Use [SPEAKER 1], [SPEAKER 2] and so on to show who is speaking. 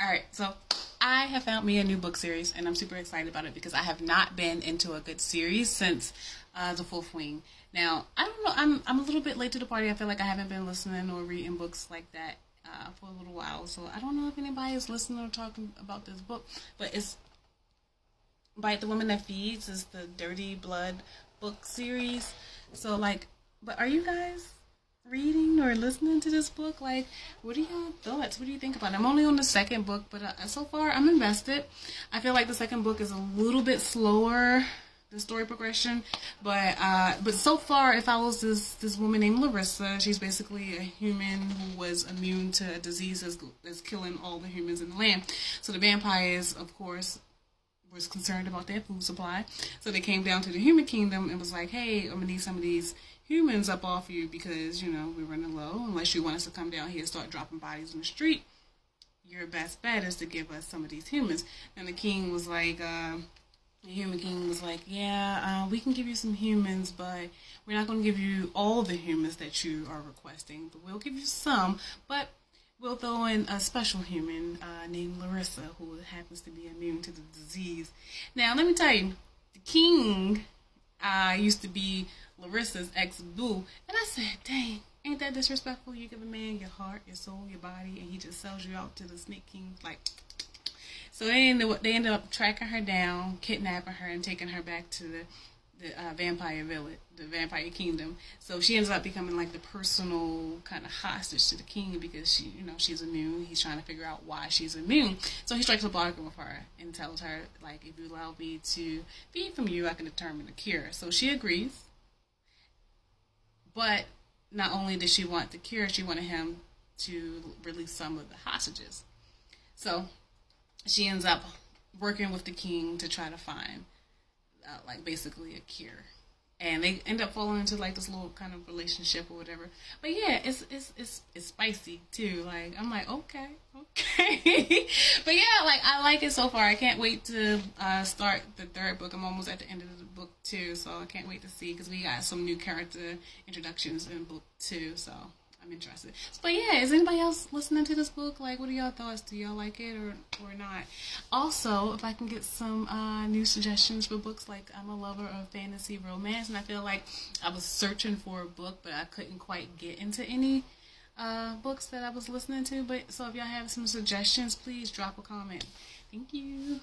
[SPEAKER 1] Alright, so I have found me a new book series, and I'm super excited about it because I have not been into a good series since The Fourth Wing. Now, I don't know, I'm a little bit late to the party. I feel like I haven't been listening or reading books like that for a little while, so I don't know if anybody is listening or talking about this book, but it's Bite the Woman That Feeds is the Dirty Blood book series. So, like, but are you guys reading or listening to this book? Like, what are y'all thoughts? What do you think about it? I'm only on the second book, but so far I'm invested. I feel like the second book is a little bit slower, the story progression, but so far it follows this woman named Larissa. She's basically a human who was immune to a disease that's killing all the humans in the land. So the vampires, of course, was concerned about their food supply. So they came down to the human kingdom and was like, hey, I'm gonna need some of these humans up off you because, we're running low. Unless you want us to come down here and start dropping bodies in the street, your best bet is to give us some of these humans. And the king was like, the human king was like, yeah, we can give you some humans, but we're not going to give you all the humans that you are requesting. But we'll give you some, but we'll throw in a special human named Larissa, who happens to be immune to the disease. Now, let me tell you, the king used to be Larissa's ex-boo, and I said, dang, ain't that disrespectful? You give a man your heart, your soul, your body, and he just sells you out to the Snake King, like. So they ended up tracking her down, kidnapping her, and taking her back to the vampire village, the vampire kingdom. So she ends up becoming like the personal kind of hostage to the king because she's immune. He's trying to figure out why she's immune. So he strikes a bargain with her and tells her, like, if you allow me to feed from you, I can determine the cure. So she agrees. But not only did she want the cure, she wanted him to release some of the hostages. So she ends up working with the king to try to find, basically a cure. And they end up falling into, like, this little kind of relationship or whatever. But yeah, it's spicy too. Like, I'm like, okay. But yeah, like, I like it so far. I can't wait to start the third book. I'm almost at the end of the book too, so I can't wait to see because we got some new character introductions in book 2. So I'm interested. But yeah, is anybody else listening to this book? Like, what are y'all thoughts? Do y'all like it or not? Also, if I can get some new suggestions for books, like, I'm a lover of fantasy romance, and I feel like I was searching for a book, but I couldn't quite get into any books that I was listening to. But so if y'all have some suggestions, please drop a comment. Thank you.